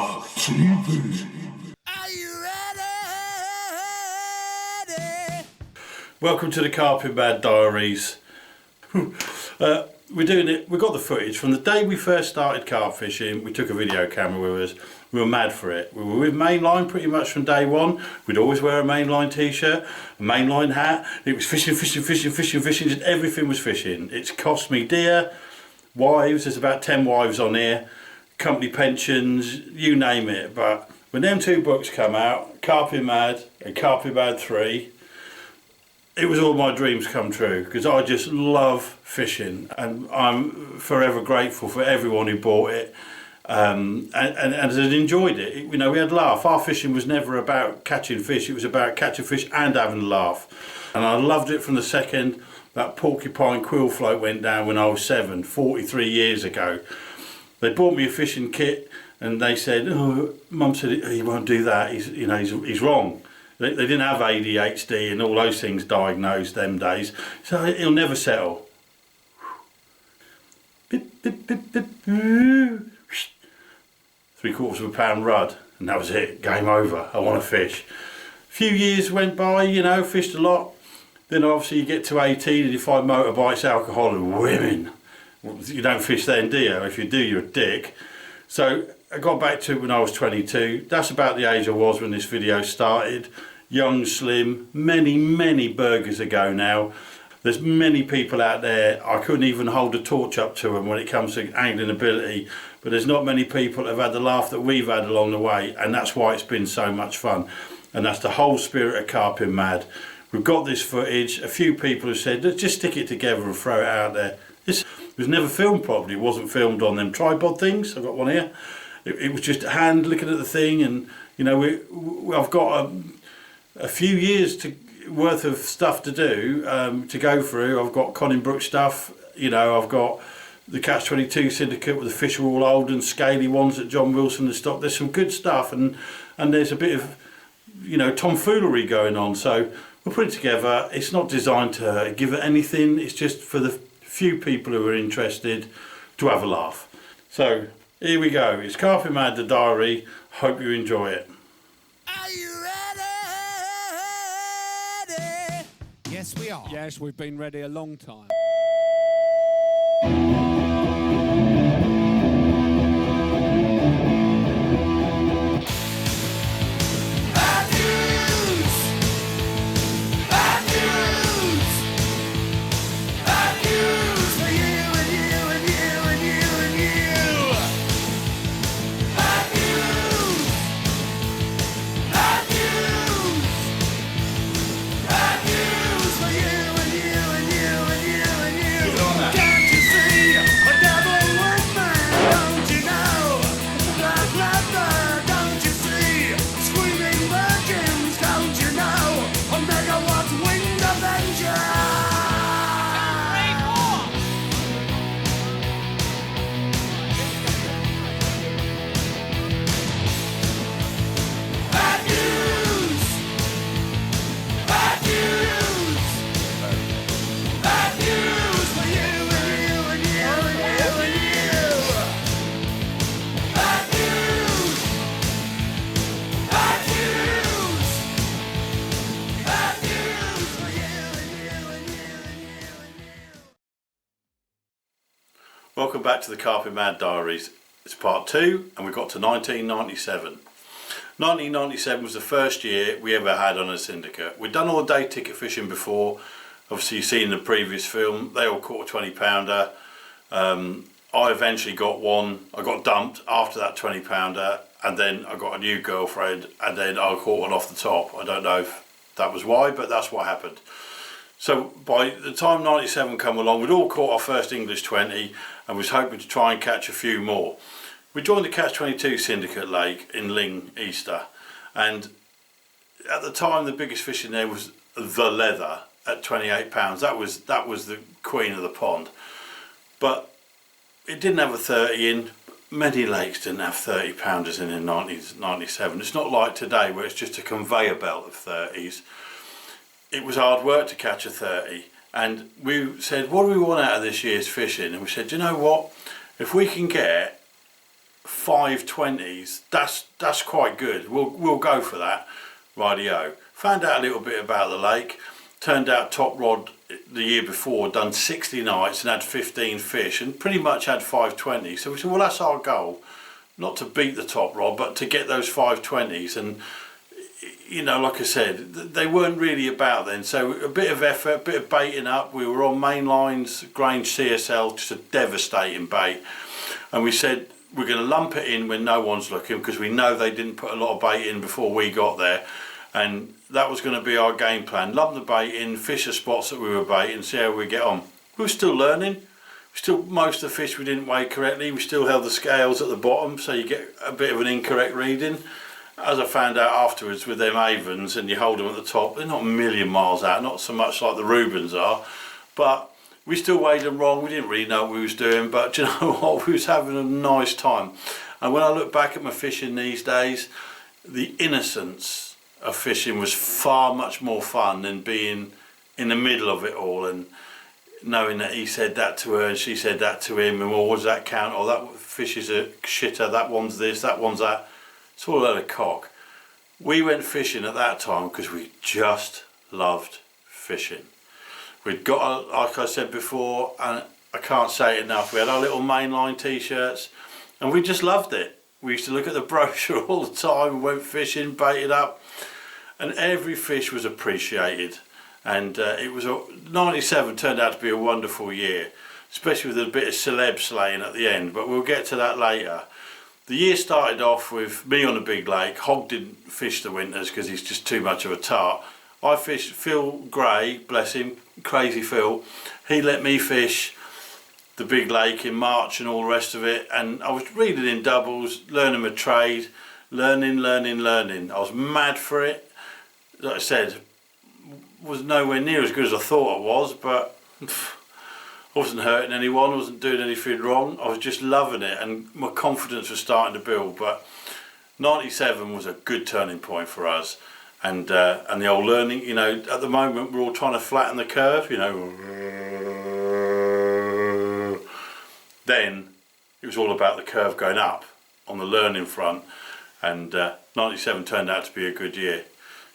TV. Are you ready? Welcome to the Carping Mad diaries. We're doing it. We got the footage from the day we first started carp fishing. We took a video camera with us. We were mad for it. We were with mainline pretty much from day one. We'd always wear a mainline t-shirt, a mainline hat. It was fishing. Just everything was fishing. It's cost me dear. Wives, there's about 10 wives on here. Company pensions, you name it. But when them two books come out, Carping Mad and Carping Mad 3, it was all my dreams come true, because I just love fishing, and I'm forever grateful for everyone who bought it and has enjoyed it. You know, we had a laugh. Our fishing was never about catching fish, it was about catching fish and having a laugh. And I loved it from the second that porcupine quill float went down when I was 7, 43 years ago. They bought me a fishing kit and they said, oh, Mum said he won't do that, he's wrong. They didn't have ADHD and all those things diagnosed them days, so he'll never settle. Beep, beep, beep, beep. 3/4 of a pound rudd, and that was it, game over. I want to fish. A few years went by, you know, fished a lot. Then obviously you get to 18 and you find motorbikes, alcohol and women. You don't fish then, do you? If you do, you're a dick. So I got back to it when I was 22. That's about the age I was when this video started. Young, slim, many burgers ago now. There's many people out there, I couldn't even hold a torch up to them when it comes to angling ability, but there's not many people that have had the laugh that we've had along the way, and that's why it's been so much fun. And that's the whole spirit of Carping Mad. We've got this footage. A few people have said, let's just stick it together and throw it out there. This was never filmed properly. It wasn't filmed on them tripod things. I've got one here. It was just a hand looking at the thing, and you know, I've got a few years worth of stuff to do, to go through. I've got Colin Brook stuff, you know, I've got the Catch-22 syndicate with the fish are all old and scaly ones that John Wilson has stopped. There's some good stuff, and there's a bit of, you know, tomfoolery going on, so we'll put it together. It's not designed to give it anything, it's just for the few people who are interested to have a laugh. So here we go. It's Carping Mad the diary. Hope you enjoy it. Are you ready? Yes, we are. Yes, we've been ready a long time. Bad news! Bad news! Bad news for you and you and you and you and you! Bad news! Bad news! Bad news for you and you and you and you and you! Can't you see a devil with me? Don't you know? Black leather, don't you see? Screaming virgins, don't you know? A megawatt wind avenger! Bad news! Bad news! Bad news for you and you and you and you and you! Bad news! Bad news! Bad news for you and you and you and you and you! Welcome back to the Carping Mad diaries. It's part 2, and we got to 1997. 1997 was the first year we ever had on a syndicate. We'd done all day ticket fishing before. Obviously you've seen in the previous film, they all caught a 20 pounder. I eventually got one. I got dumped after that 20 pounder, and then I got a new girlfriend, and then I caught one off the top. I don't know if that was why, but that's what happened. So by the time 97 come along, we'd all caught our first English 20 and was hoping to try and catch a few more. We joined the Catch-22 syndicate lake in Ling, Easter, and at the time the biggest fish in there was the leather at 28 pounds. That was the queen of the pond. But it didn't have a 30 in. Many lakes didn't have 30 pounders in 1997. It's not like today where it's just a conveyor belt of 30s. It was hard work to catch a 30, and we said, what do we want out of this year's fishing? And we said, you know what, if we can get 520s, that's quite good. We'll go for that. Rightio. Found out a little bit about the lake. Turned out top rod the year before done 60 nights and had 15 fish and pretty much had 520. So we said, well, that's our goal, not to beat the top rod, but to get those 520s. And you know, like I said, they weren't really about then. So a bit of effort, a bit of baiting up. We were on main lines, Grange CSL, just a devastating bait. And we said we're going to lump it in when no one's looking, because we know they didn't put a lot of bait in before we got there. And that was going to be our game plan. Lump the bait in, fish the spots that we were baiting, see how we get on. We were still learning. Most of the fish we didn't weigh correctly. We still held the scales at the bottom, so you get a bit of an incorrect reading. As I found out afterwards with them Avons, and you hold them at the top, they're not a million miles out, not so much like the Rubens are, but we still weighed them wrong. We didn't really know what we was doing, but you know what, we was having a nice time. And when I look back at my fishing these days, the innocence of fishing was far much more fun than being in the middle of it all and knowing that he said that to her and she said that to him, and well, what does that count? Oh, that fish is a shitter, that one's this, that one's that. It's all a load of cock. We went fishing at that time because we just loved fishing. We'd got, like I said before, and I can't say it enough, we had our little mainline t-shirts and we just loved it. We used to look at the brochure all the time, went fishing, baited up, and every fish was appreciated. And it was 97 turned out to be a wonderful year, especially with a bit of celeb slaying at the end, but we'll get to that later. The year started off with me on a big lake. Hogg didn't fish the winters because he's just too much of a tart. I fished Phil Gray, bless him, crazy Phil. He let me fish the big lake in March and all the rest of it, and I was reading in doubles, learning my trade, learning. I was mad for it. Like I said, was nowhere near as good as I thought I was, but I wasn't hurting anyone, I wasn't doing anything wrong. I was just loving it, and my confidence was starting to build. But 97 was a good turning point for us, and the old learning. You know, at the moment we're all trying to flatten the curve. You know, then it was all about the curve going up on the learning front, and 97 turned out to be a good year.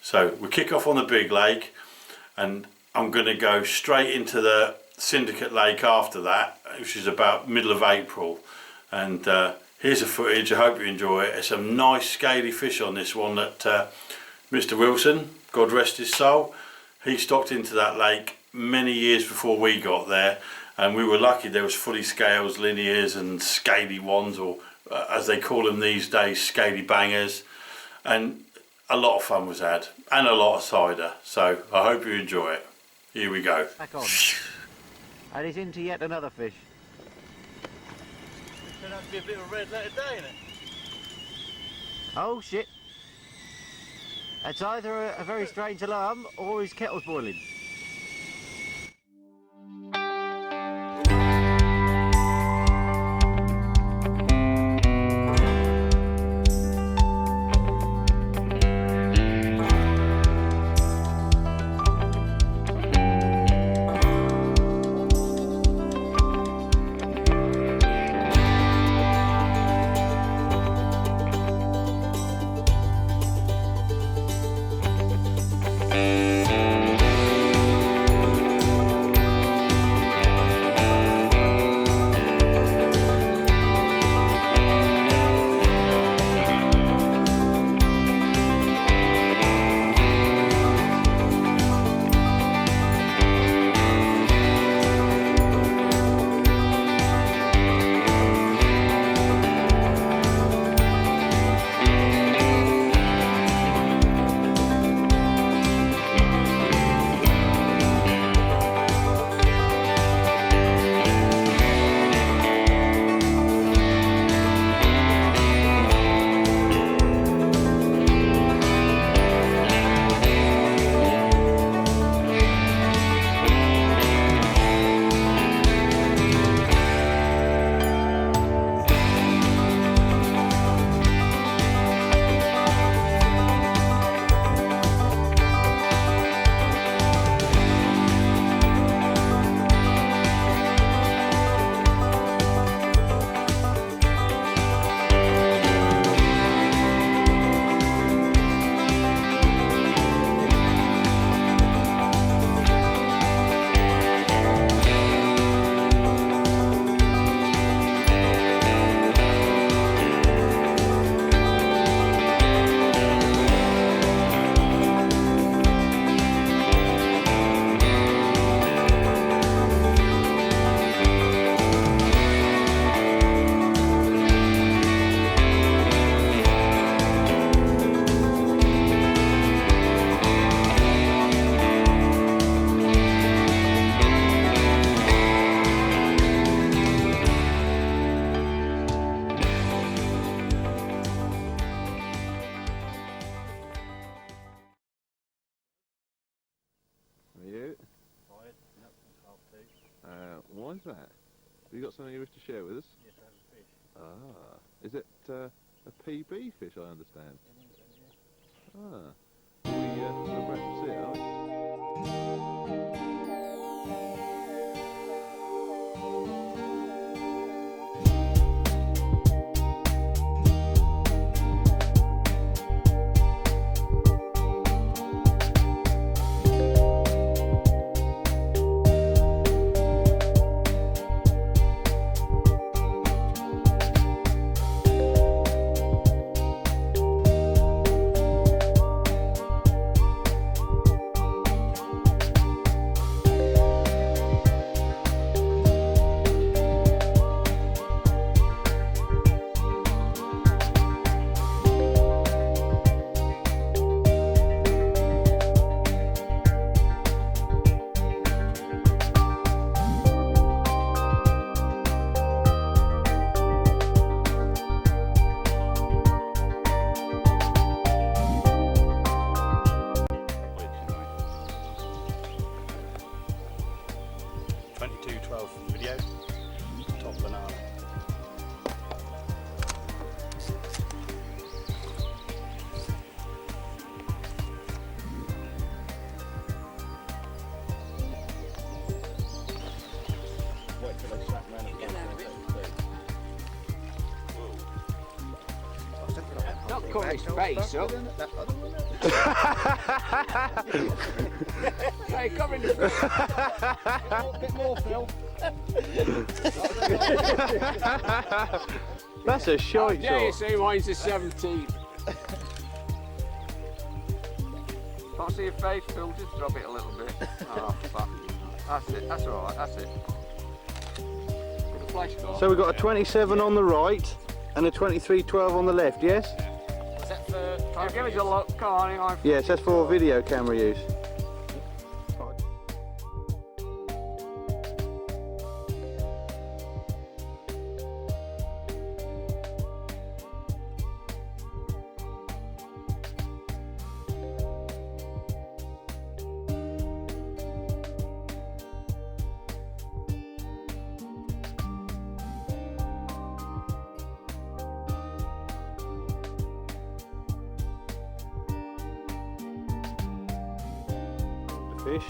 So we kick off on the big lake, and I'm going to go straight into the Syndicate Lake after that, which is about middle of April. And here's the footage, I hope you enjoy it. There's some nice scaly fish on this one that Mr. Wilson, God rest his soul, he stocked into that lake many years before we got there, and we were lucky there was fully scales, linears and scaly ones, or as they call them these days, scaly bangers, and a lot of fun was had, and a lot of cider. So I hope you enjoy it. Here we go. Back on. And he's into yet another fish. It's turned out to be a bit of a red letter day, isn't it? Oh shit. It's either a very strange alarm or his kettle's boiling. that? Have you got something you wish to share with us? Yes, I have a fish. Ah, is it a PB fish, I understand? Ah, we're about to see it, are we? Video, top banana. Wait till they snap round and Don't cover his face up. Hey, cover his face. A bit more, Phil. That's a shite Yeah, you shot. see, mine's a 17. Can't see your face, Phil. Just drop it a little bit. Oh, fuck. That's it. That's all right. That's it. With a flash car. So we've got a 27 on the right and a 2312 on the left, yes? Is that for... give us a look. Come on, Yes, that's for video camera use. Fish.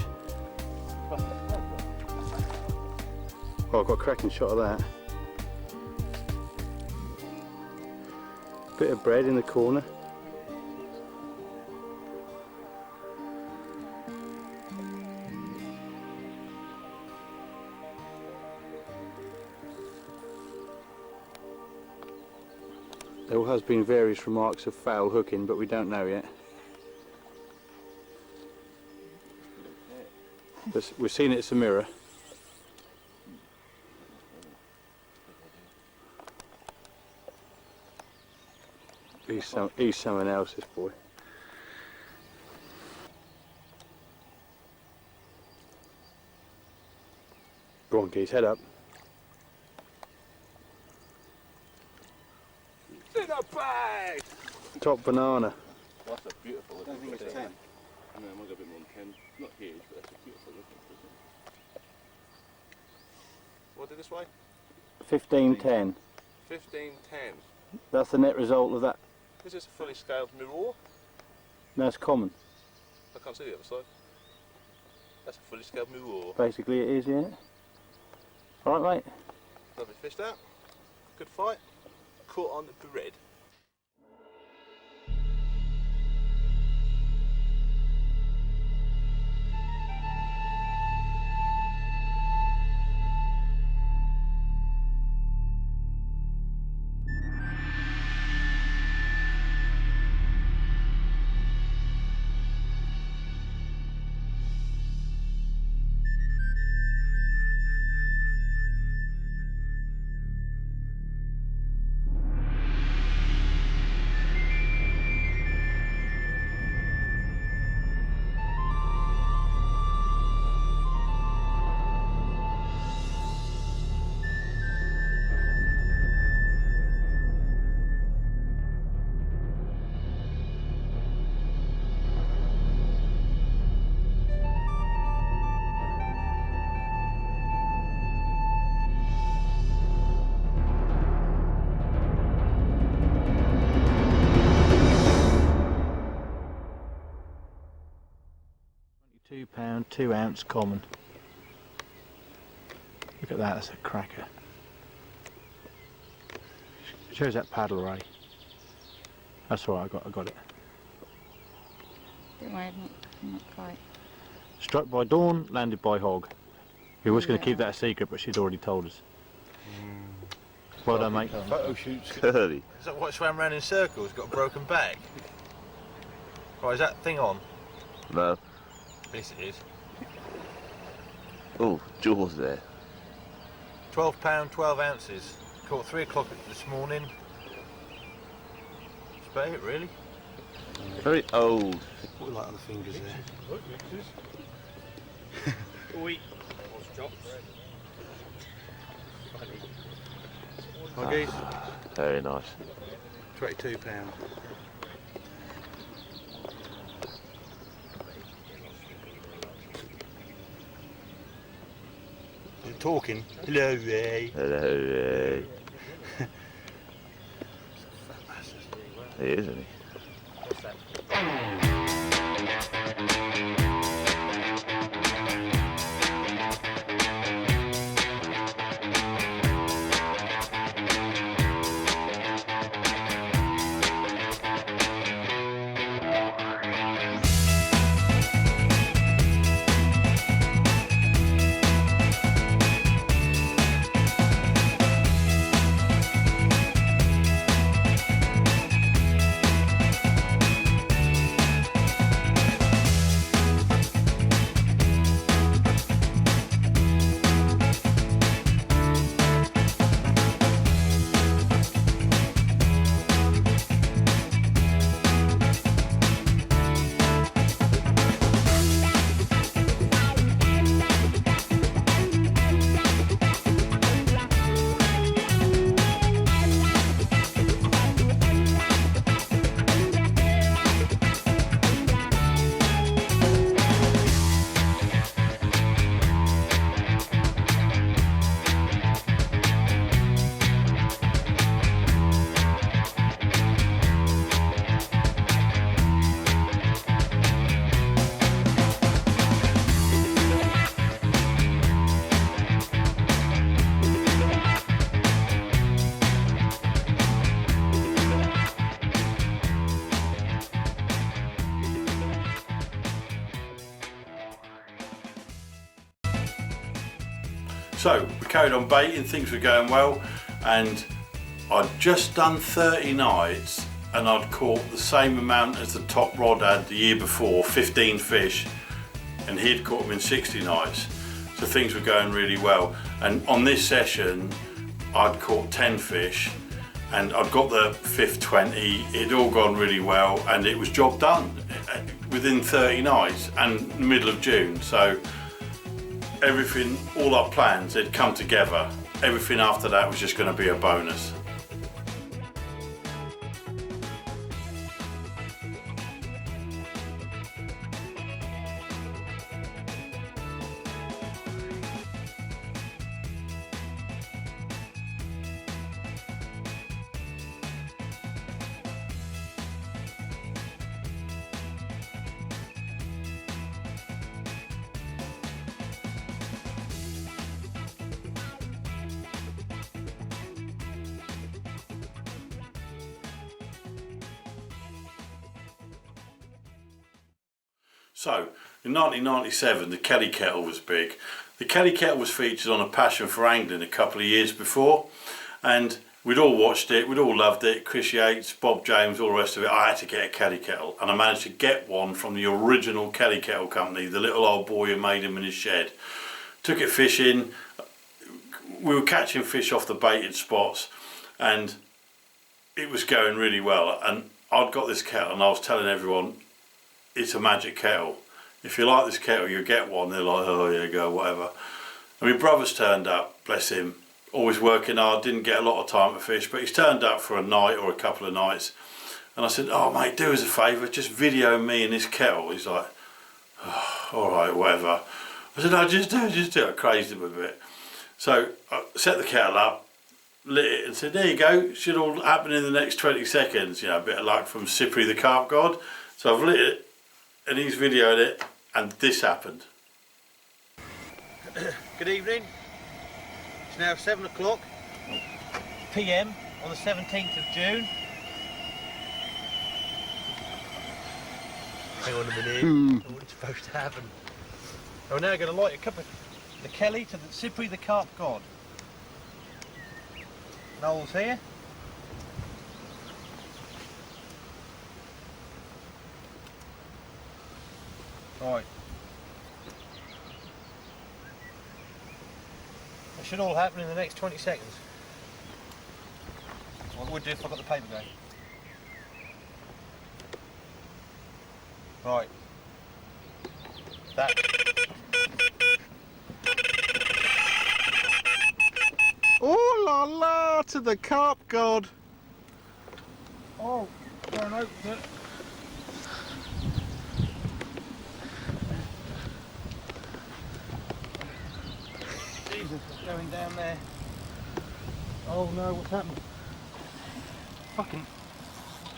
Oh, I've got a cracking shot of that. Bit of bread in the corner. There has been various remarks of foul hooking, but we don't know yet. But we've seen it's a mirror. He's someone else, this boy. Go on, geese, head up. in a bag! Top banana. Well, that's a beautiful looking think it's fish. 10. I mean, I might go a bit more than 10. Not huge, but that's a beautiful looking fish. What did this weigh? 1510. 1510. That's the net result of that. Is this a fully scaled mirror? That's common. I can't see the other side. That's a fully scaled mirror. Basically it is, yeah. Alright, mate. Lovely fished out. Good fight. Caught on the bread. £2, 2 ounce common. Look at that, that's a cracker. Shows that paddle ray. That's all right, I got it. Don't worry, not quite. Struck by dawn, landed by hog. We was going to keep that a secret, but she'd already told us. Well done, mate. Photo shoots. Curly. Is that what swam round in circles? Got a broken back? Right, is that thing on? No. Yes, it is. Oh, jaws there. £12, 12 ounces. Caught 3 o'clock this morning. That's about it, really. Very old. What like on the fingers there? Hoggies, Very nice. £22. You're talking. Hello, Ray. Hello, Ray. He is, isn't he? So we carried on baiting, things were going well, and I'd just done 30 nights and I'd caught the same amount as the top rod had the year before, 15 fish, and he'd caught them in 60 nights. So things were going really well. And on this session, I'd caught 10 fish and I'd got the fifth 20, it'd all gone really well, and it was job done within 30 nights and the middle of June. So everything, all our plans had come together. Everything after that was just going to be a bonus. So, in 1997, the Kelly kettle was big. The Kelly kettle was featured on A Passion for Angling a couple of years before, and we'd all watched it, we'd all loved it. Chris Yates, Bob James, all the rest of it. I had to get a Kelly kettle, and I managed to get one from the original Kelly kettle company, the little old boy who made him in his shed. Took it fishing. We were catching fish off the baited spots, and it was going really well. And I'd got this kettle, and I was telling everyone, it's a magic kettle. If you like this kettle, you get one. They're like, oh yeah, go, whatever. And my brother's turned up, bless him, always working hard, didn't get a lot of time to fish, but he's turned up for a night or a couple of nights. And I said, oh mate, do us a favour, just video me in this kettle. He's like, oh, all right, whatever. I said, no, just do it. I crazed him a bit. So I set the kettle up, lit it, and said, there you go, should all happen in the next 20 seconds. You know, a bit of luck from Cypri the carp god. So I've lit it, and he's videoed it, and this happened. Good evening. It's now 7 o'clock PM on the 17th of June. Hang on a minute. What's supposed to happen? We're now going to light a cup of the Kelly to the Cypri the carp god. Noel's here. Right. It should all happen in the next 20 seconds. What would do if I got the paper going? Right. That. Oh la la to the carp god. Oh, don't open it. Jesus, what's going down there? Oh no, what's happened? Fucking,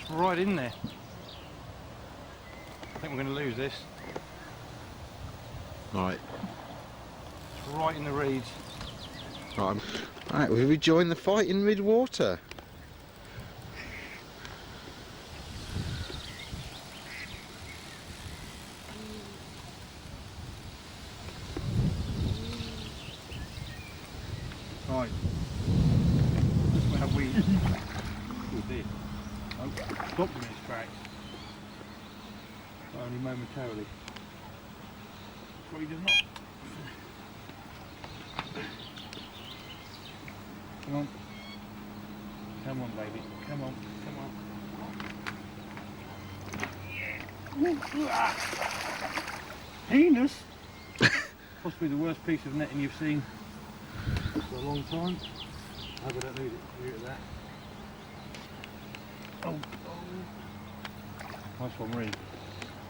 it's right in there. I think we're going to lose this. Right. It's right in the reeds. Right, will we join the fight in mid-water? Right. That's where we did. Oh, stopped in its tracks. Only momentarily. What he does not. Come on. Come on, baby. Come on. Come on. Penis? Possibly the worst piece of netting you've seen for a long time. I hope I don't lose it. Look at that. Oh. Nice one, Reed.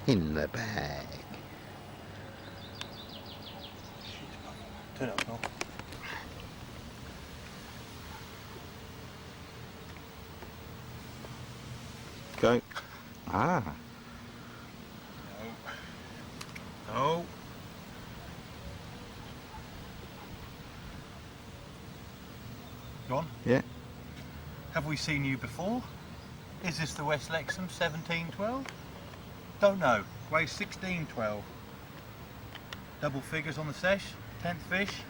In the bag. Turn it up, Noel. Go. Ah. No. John? Yeah. Have we seen you before? Is this the West Lexham 1712? Don't know. Weighs 1612. Double figures on the sesh. 10th fish.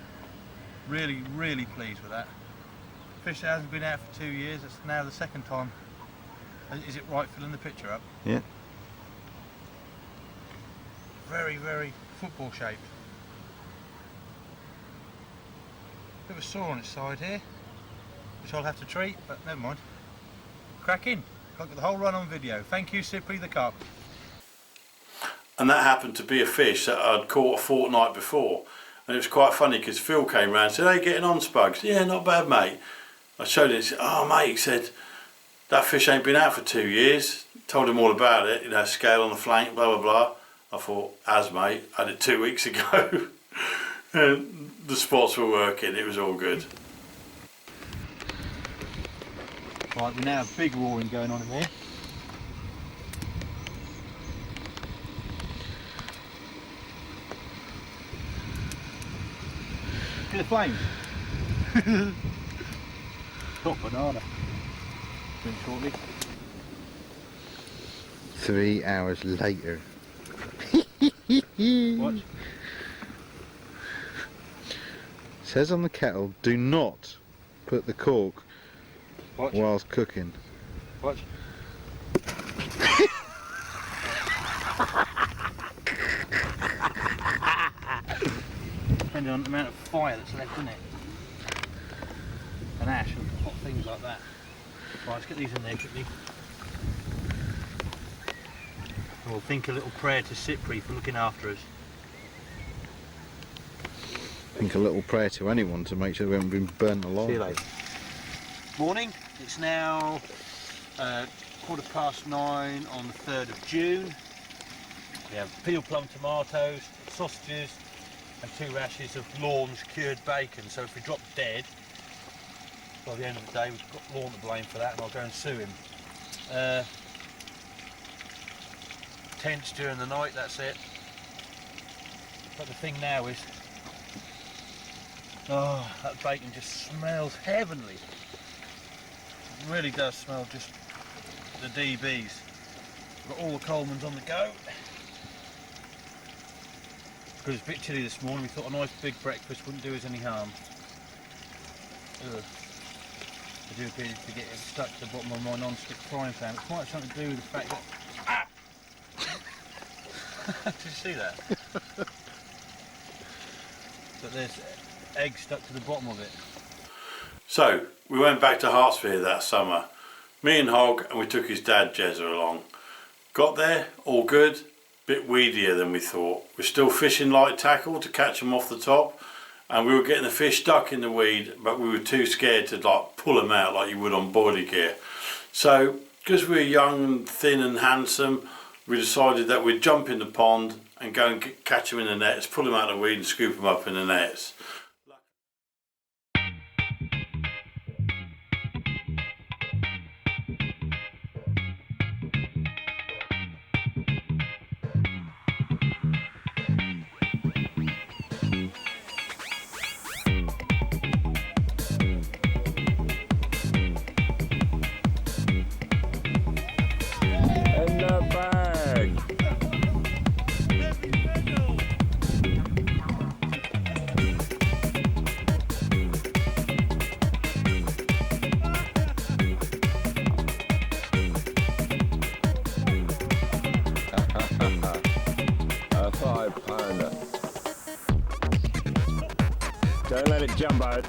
Really, really pleased with that. Fish that hasn't been out for 2 years. It's now the second time. Is it right filling the picture up? Yeah. Very, very football shaped. Bit of a sore on its side here, which I'll have to treat, but never mind. Crack in. Got the whole run on video. Thank you, Cypri the carp. And that happened to be a fish that I'd caught a fortnight before. And it was quite funny because Phil came round and said, "How you getting on, Spugs?" "Yeah, not bad, mate." I showed him, he said, "Oh, mate," he said, "that fish ain't been out for 2 years." Told him all about it, you know, scale on the flank, blah, blah, blah. I thought, as mate, I had it 2 weeks ago. And the spots were working, it was all good. Right, we now have big roaring going on in there. See the flames? Top banana. Drink shortly. 3 hours later. Watch. Says on the kettle, do not put the cork Watch. whilst cooking. Watch. Depending on the amount of fire that's left in it. And ash and hot things like that. Right, let's get these in there quickly. And we'll think a little prayer to Cypri for looking after us. Think a little prayer to anyone to make sure we haven't been burnt alive. See you later. Morning, it's now 9:15 on the 3rd of June. We have peeled plum tomatoes, sausages and 2 rashers of Lorne's cured bacon. So if we drop dead, by the end of the day we've got Lorne to blame for that and I'll go and sue him. Tents during the night, that's it. But the thing now is, oh, that bacon just smells heavenly. It really does smell just the DBs. Got all the Colemans on the go. Because it's a bit chilly this morning, we thought a nice big breakfast wouldn't do us any harm. Ugh. I do appear to get it stuck to the bottom of my non-stick frying pan. It might have something to do with the fact that... Ah! Did you see that? But there's eggs stuck to the bottom of it. So, we went back to Hartsfield that summer. Me and Hog, and we took his dad Jezza along. Got there, all good, bit weedier than we thought. We're still fishing light tackle to catch them off the top, and we were getting the fish stuck in the weed, but we were too scared to like pull them out like you would on boilie gear. So, because we were young and thin and handsome, we decided that we'd jump in the pond and go and catch them in the nets, pull them out of the weed and scoop them up in the nets. A 5-pounder. Don't let it jump out.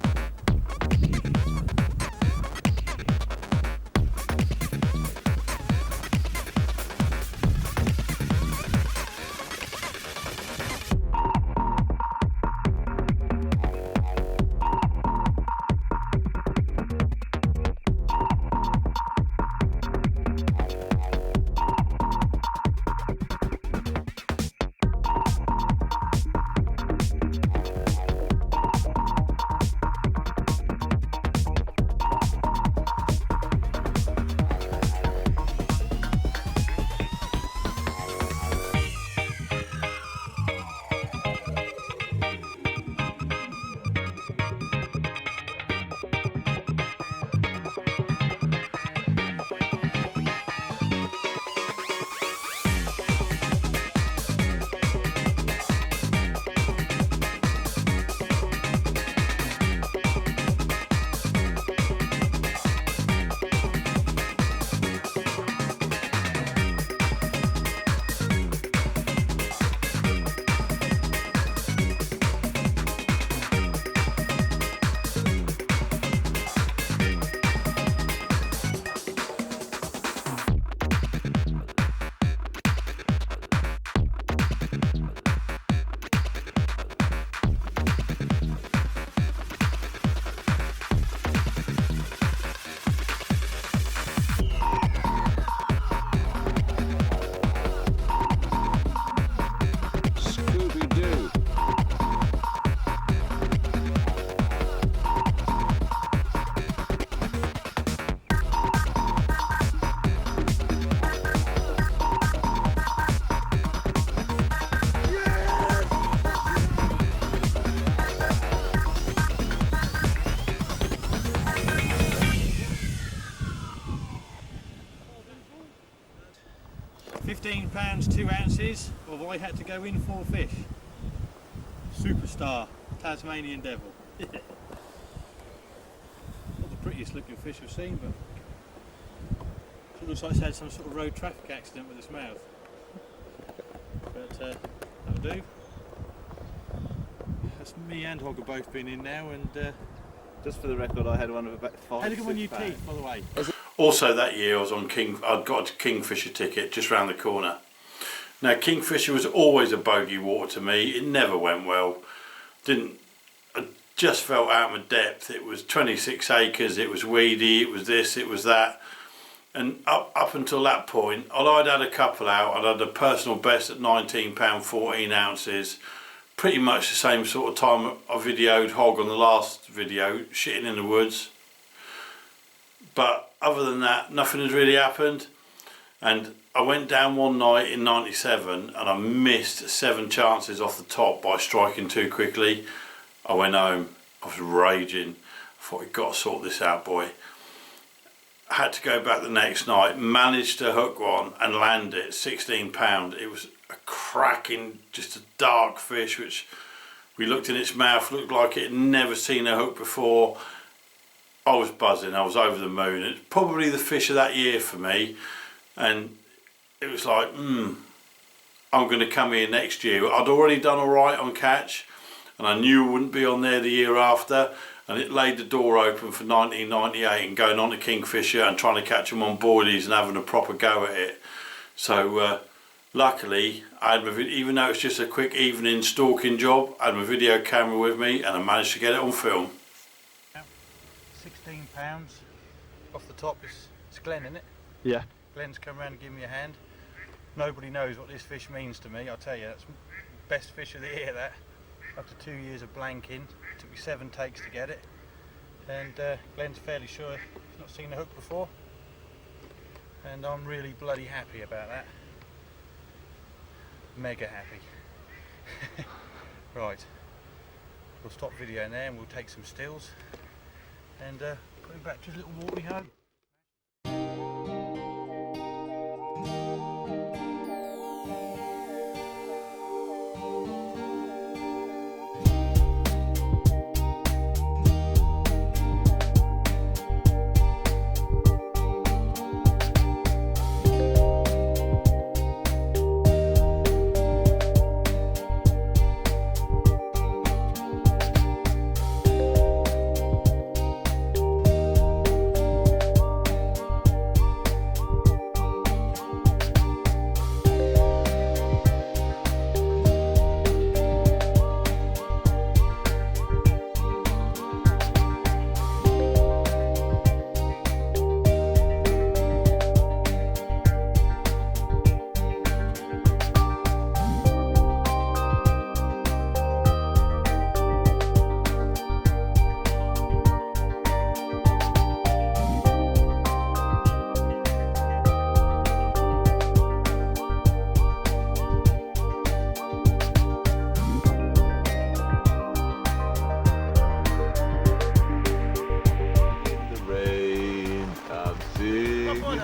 £15, 2 ounces, or I had to go in 4 fish. Superstar, Tasmanian devil. Not the prettiest looking fish I've seen, but it looks like it's had some sort of road traffic accident with its mouth. But that'll do. That's me and Hog have both been in now, and Just for the record, I had one of about 5. hey, look at my new teeth, by the way. Also that year I was on I'd got a Kingfisher ticket just round the corner. Now Kingfisher was always a bogey water to me. It never went well. I just felt out of my depth. It was 26 acres, it was weedy, it was this, it was that. And up until that point, although I'd had a couple out, I'd had a personal best at £19, 14 ounces. Pretty much the same sort of time I videoed Hog on the last video, shitting in the woods. But other than that, nothing has really happened. And I went down one night in '97 and I missed 7 chances off the top by striking too quickly. I went home, I was raging. I thought, you've got to sort this out, boy. I had to go back the next night, managed to hook one and land it, 16 pound. It was a cracking, just a dark fish, which we looked in its mouth, looked like it had never seen a hook before. I was buzzing, I was over the moon. It's probably the fish of that year for me. And it was like, I'm going to come here next year. I'd already done all right on catch, and I knew I wouldn't be on there the year after. And it laid the door open for 1998 and going on to Kingfisher and trying to catch them on boilies and having a proper go at it. So luckily, I had my even though it's just a quick evening stalking job, I had my video camera with me and I managed to get it on film. 16 pounds off the top. It's Glenn, isn't it? Yeah. Glenn's come around and given me a hand. Nobody knows what this fish means to me. I'll tell you, that's the best fish of the year, that. After 2 years of blanking, it took me 7 takes to get it. And Glenn's fairly sure he's not seen a hook before. And I'm really bloody happy about that. Mega happy. Right, we'll stop videoing there and we'll take some stills. And going back to his little walk we home.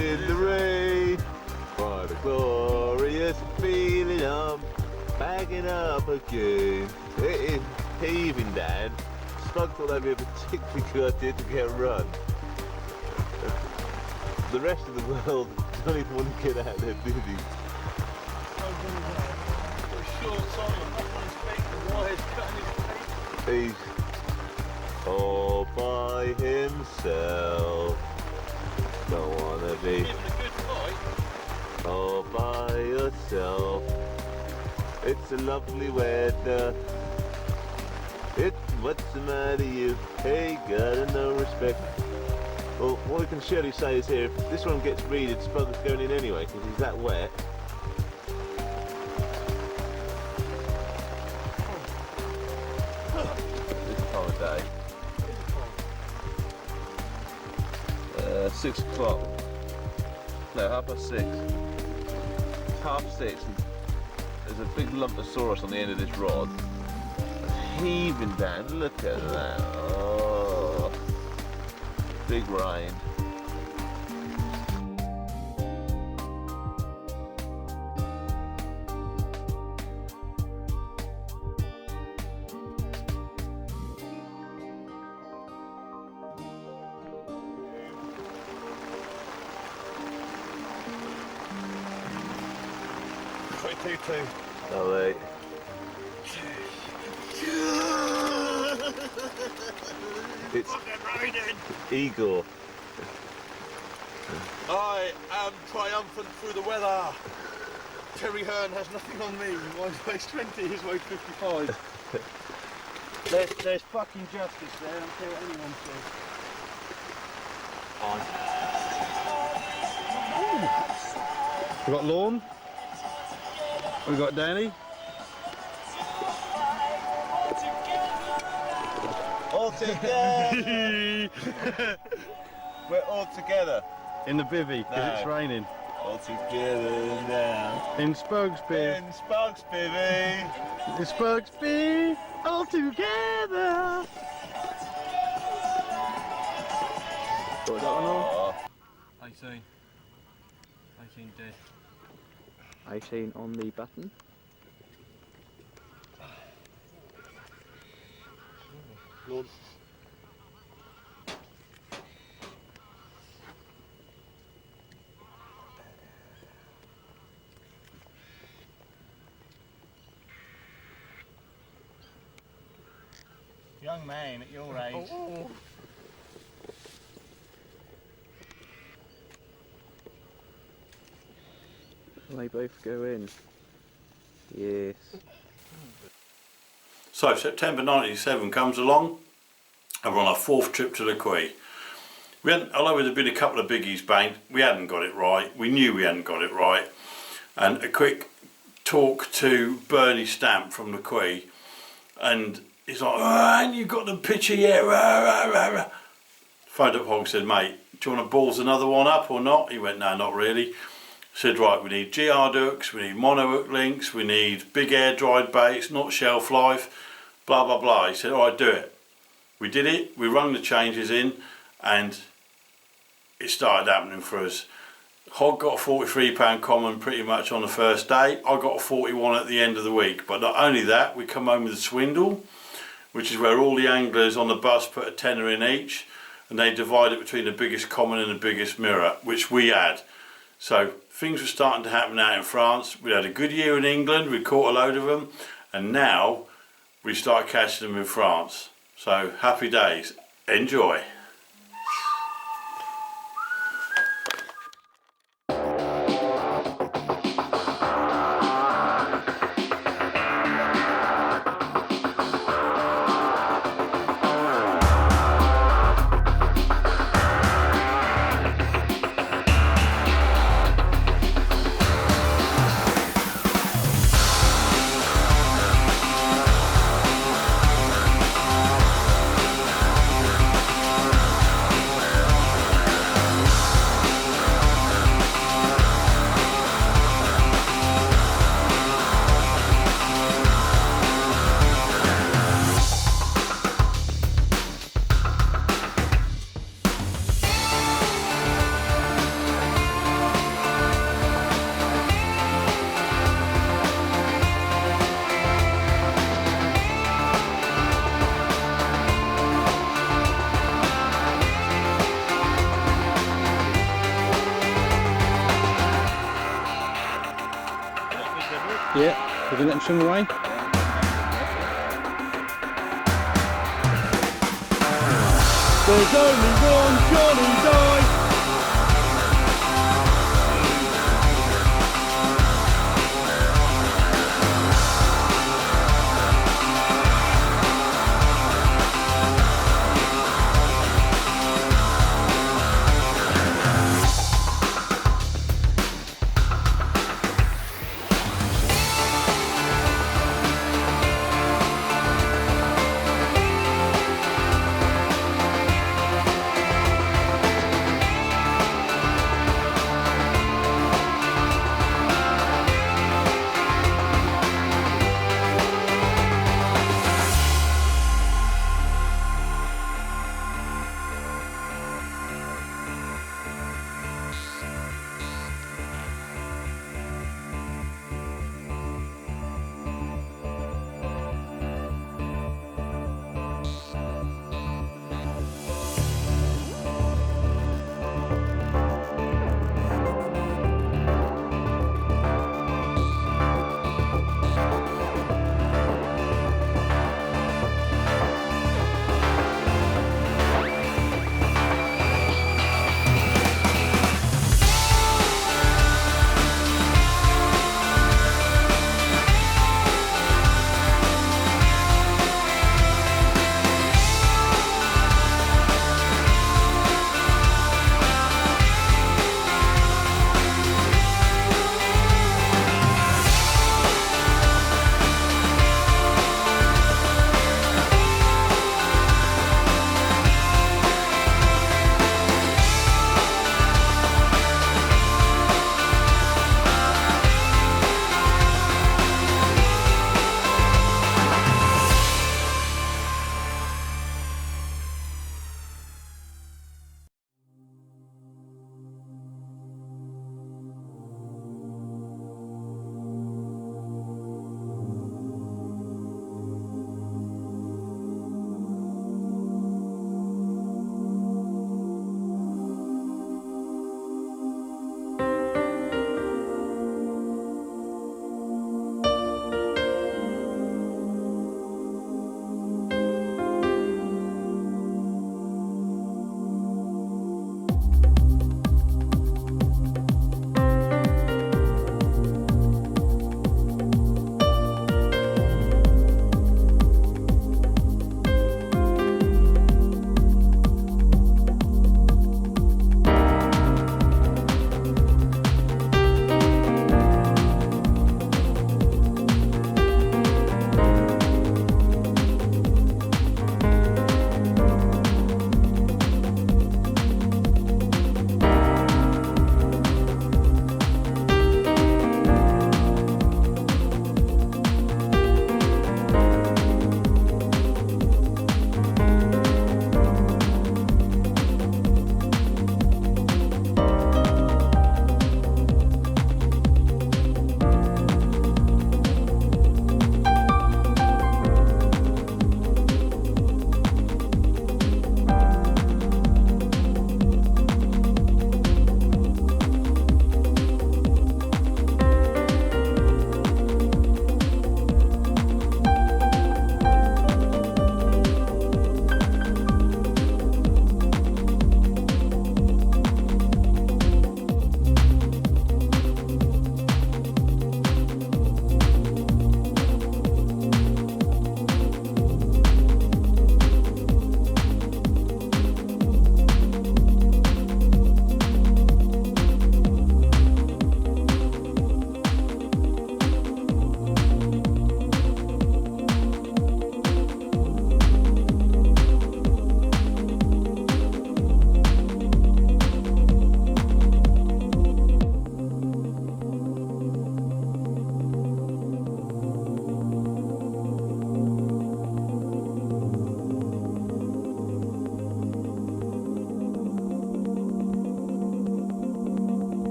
in the rain. What a glorious feeling, I'm backing up again. It is heaving down. Snug thought that'd be a particularly good idea to get a run. The rest of the world don't even want to get out there, do they? He's all by himself. Don't wanna be all by yourself. It's a lovely weather. What's the matter, you? Hey, got no respect. Well, what we can surely say is here, if this one gets reeded, Spugger's going in anyway, because he's that wet. This time of day. 6 o'clock. No, 6:30. It's 6:30 and there's a big lump of saurus on the end of this rod. It's heaving down, look at that. Oh, big rain. Lovely. It's Igor. I am triumphant through the weather. Terry Hearn has nothing on me. Mine weighs 20, his weighs 55. There's fucking justice there, I don't care what anyone says. We got Lorne. We got Danny. All together. We're all together. In the bivvy, because it's raining. all together now. In Spokesby. In Spokesby. In Spokesby. All together. Got that one on? 18. 18 dead. 18 on the button. Lord. Young man at your age. Oh. They both go in. Yes. So September 97 comes along and we're on our 4th trip to the Quay. Although there'd been a couple of biggies banked, we hadn't got it right. We knew we hadn't got it right. And a quick talk to Bernie Stamp from the Quay, and he's like, "Oh, and you got the picture yet?" Phoned up Hog, said, "Mate, do you want to balls another one up or not?" He went, "No, not really." Said, "Right, we need GR hooks, we need mono hook links, we need big air dried baits, not shelf life, blah blah blah." He said, "Alright, do it." We did it, we rung the changes in, and it started happening for us. Hog got a £43 common pretty much on the first day. I got a 41 at the end of the week. But not only that, we come home with a swindle, which is where all the anglers on the bus put a tenner in each, and they divide it between the biggest common and the biggest mirror, which we had. So things were starting to happen out in France. We had a good year in England, we caught a load of them, and now we start catching them in France. So happy days. Enjoy. Yeah, we're going to let them swim away. There's only one Johnny Dive.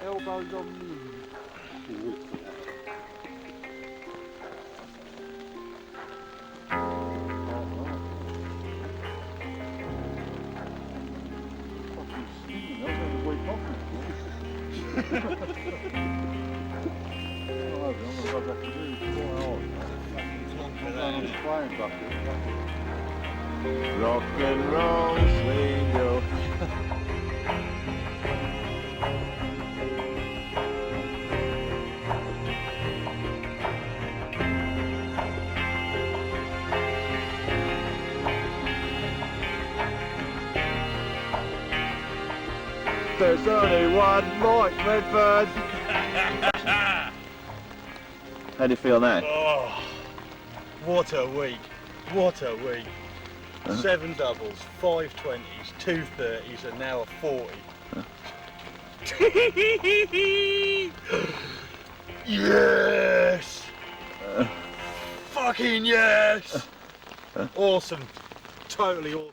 Elbows on me. Rock and roll, swingle. There's only one Mike Redford. How do you feel now? Oh, what a week. What a week. 7 doubles, 5 20s, 2 30s and now a 40. Yes! Fucking yes! Awesome. Totally awesome.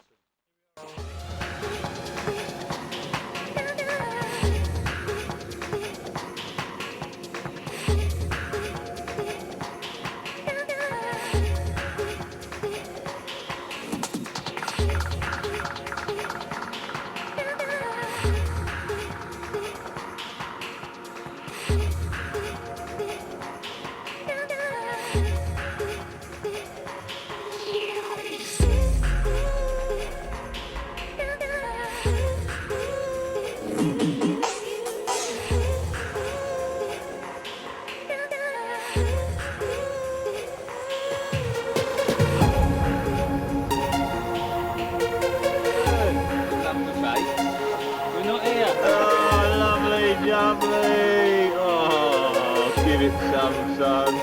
We're not here. Oh, lovely jubbly. Oh, give it some, son.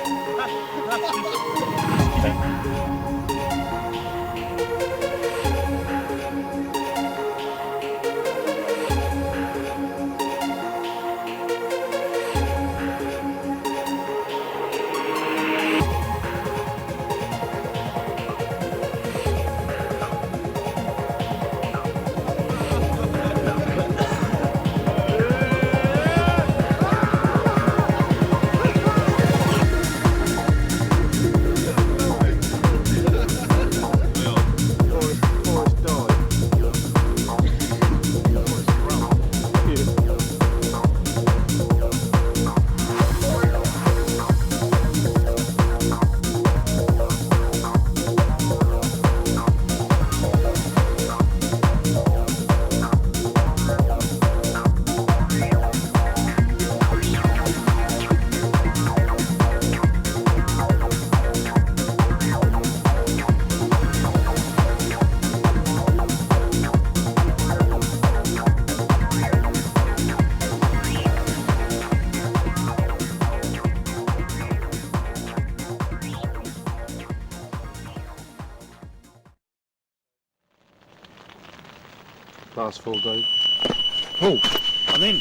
Last full day. Oh, I'm in.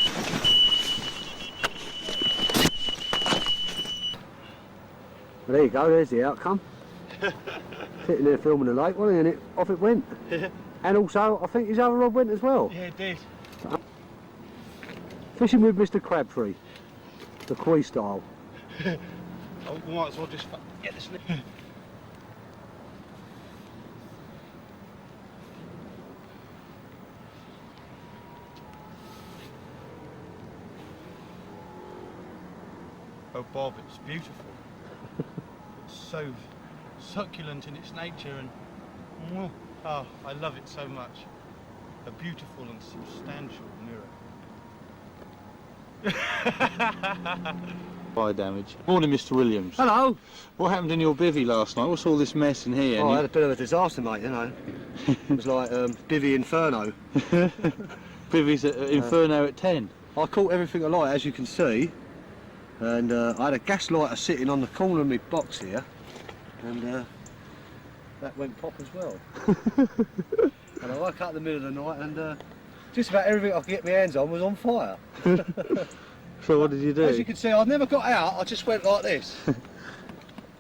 Well, there you go, there's the outcome. Sitting there filming the lake, wasn't he? And off it went. And also, I think his other rod went as well. Yeah, it did. Fishing with Mr. Crabtree, the Quay style. Oh, we might as well just get this. Oh, Bob, it's beautiful. It's so succulent in its nature and oh, I love it so much. A beautiful and substantial mirror. Fire damage. Morning, Mr. Williams. Hello. What happened in your bivvy last night? What's all this mess in here? Oh, I had a bit of a disaster, mate, you know. It was like Bivvy Inferno. Bivvy's at Inferno at 10. I caught everything alight, as you can see. And I had a gas lighter sitting on the corner of my box here. And that went pop as well. And I woke up in the middle of the night and just about everything I could get my hands on was on fire. So what did you do? As you can see, I never got out, I just went like this.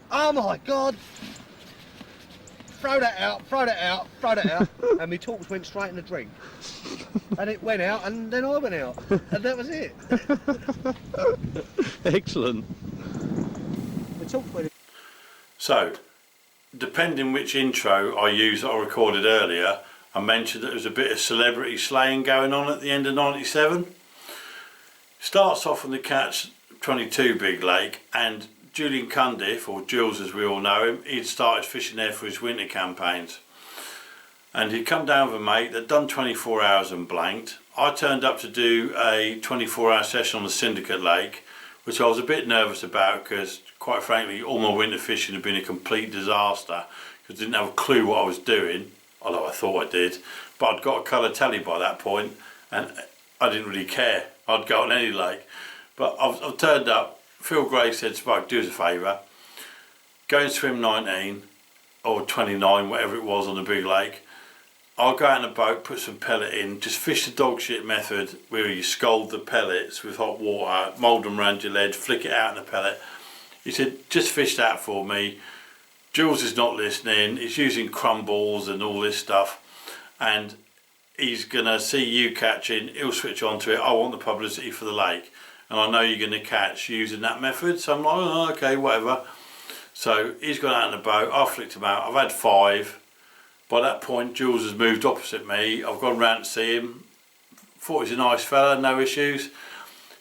Oh my God! throw that out, throw that out, throw that out, and my talks went straight in the drink. And it went out, and then I went out, and that was it. Excellent. The talks went. So, depending which intro I use that I recorded earlier, I mentioned that there was a bit of celebrity slaying going on at the end of '97. Starts off on the Catch 22 Big Lake, and Julian Cundiff, or Jules as we all know him, he'd started fishing there for his winter campaigns. And he'd come down with a mate that done 24 hours and blanked. I turned up to do a 24-hour session on the Syndicate Lake, which I was a bit nervous about because, quite frankly, all my winter fishing had been a complete disaster because I didn't have a clue what I was doing, although I thought I did. But I'd got a colour telly by that point and I didn't really care. I'd go on any lake. But I've turned up. Phil Gray said, Spike, do us a favour, go and swim 19 or 29, whatever it was on the big lake. I'll go out in a boat, put some pellet in, just fish the dog shit method where you scald the pellets with hot water, mould them around your lead, flick it out in the pellet. He said, just fish that for me. Jules is not listening, he's using crumbles and all this stuff, and he's gonna see you catching, he'll switch on to it. I want the publicity for the lake, and I know you're gonna catch using that method. So I'm like, oh, okay, whatever. So he's gone out in the boat, I flicked him out, I've had 5. By that point, Jules has moved opposite me. I've gone round to see him. Thought he's a nice fella, no issues.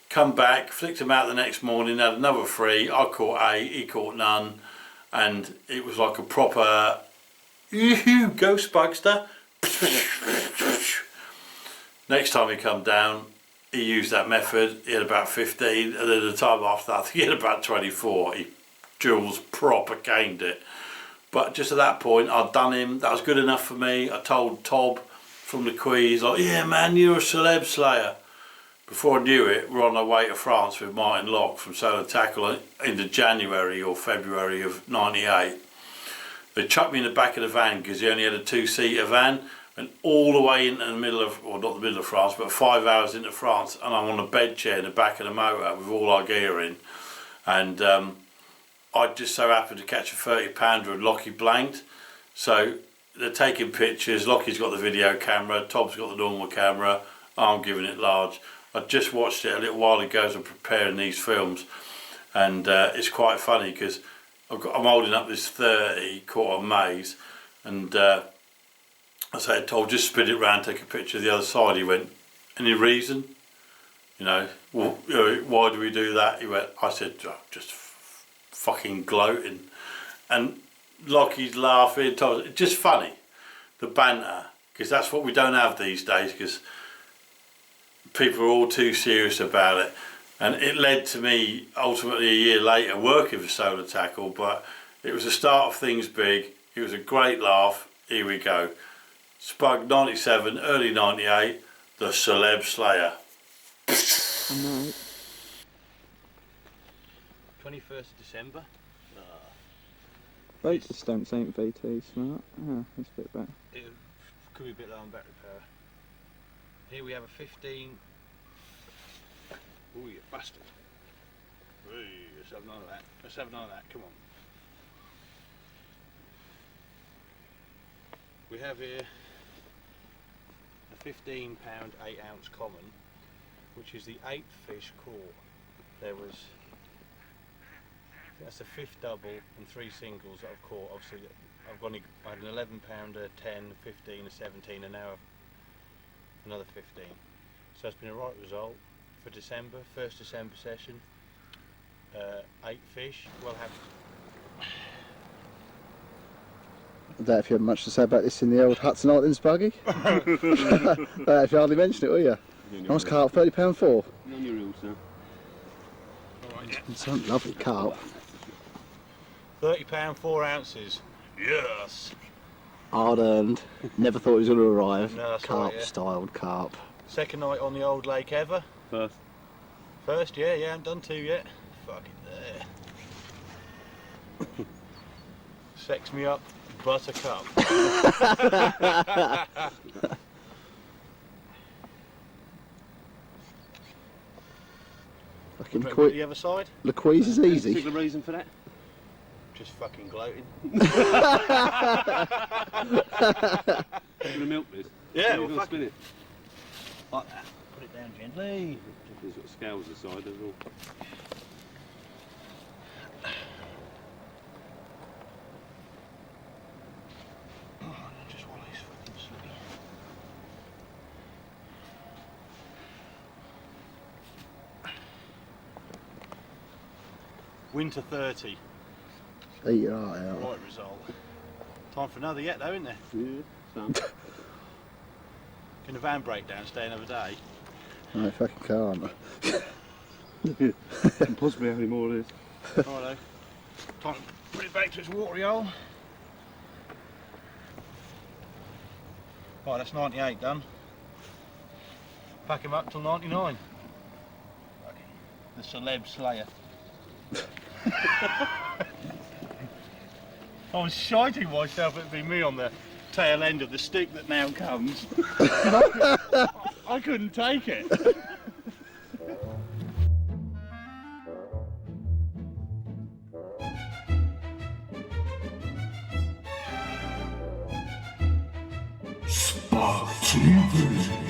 Come back, flicked him out the next morning, had another 3. I caught 8, he caught none. And it was like a proper, yoo-hoo, ghost bugster. Next time he come down, he used that method. He had about 15, and then the time after that, I think he had about 24. Jules proper caned it. But just at that point, I'd done him. That was good enough for me. I told Tob from the Quay, he's like, yeah man, you're a celeb slayer. Before I knew it, we're on our way to France with Martin Locke from Solar Tackle into January or February of '98. They chucked me in the back of the van because he only had a 2-seater van, went all the way into the middle of, or not the middle of France, but 5 hours into France, and I'm on a bed chair in the back of the motor with all our gear in. And I just so happened to catch a 30-pounder and Lockie blanked. So they're taking pictures, Lockie's got the video camera, Tob's got the normal camera, I'm giving it large. I just watched it a little while ago as I'm preparing these films, and it's quite funny because I'm holding up this 30 caught on maize, and I said, Tob, just spin it round, take a picture of the other side. He went, any reason? You know, well, why do we do that? He went, I said, oh, just fucking gloating. And Lockie's laughing, Tob's, just funny, the banter, because that's what we don't have these days, because people are all too serious about it. And it led to me ultimately a year later working for Solar Tackle, but it was the start of things big. It was a great laugh. Here we go. Spug 97, early 98, the Celeb Slayer. 21st of December. Boats stamps ain't VT smart. Oh, that's a bit better. It could be a bit low on battery power. Here we have a 15. Oh, you bastard. Let's have none of that. Let's have none of that. Come on. We have here a 15-pound 8-ounce common, which is the 8th fish caught. There was, that's the 5th double and 3 singles that I've caught. Obviously, I had an 11-pounder, 10, 15, a 17, and now another 15. So it's been a right result for December, 1st December session. 8 fish, well happy. I doubt if you had much to say about this in the old Hudson Islands buggy. I doubt if you hardly mentioned it, will you? Nice carp, £30.4. On your rules, sir. Some lovely carp. £30, 4 ounces. Yes. Hard earned. Never thought he was going to arrive. No, that's Carp right, yeah. styled carp. Second night on the old lake ever. First. First, yeah, I haven't done 2 yet. Fuck it there. Sex me up, buttercup. Fucking The other side? Louise is easy. Particular reason for that? Just fucking gloating. You gonna milk this? Yeah, we'll well, spin it. Like that. Put it down gently. There's got scales aside as well. Just while he's fucking slippy. Winter 30. Eat your heart out. Right result. Time for another yet though, isn't there? Yeah, some. Can the van break down, stay another day? No, fucking can't. Can't possibly have any more of this. Righto. Time to put it back to its watery hole. Right, that's 98 done. Pack him up till 99. The celeb slayer. I was shiting myself it'd be me on the tail end of the stick that now comes. I couldn't take it. Spark TV.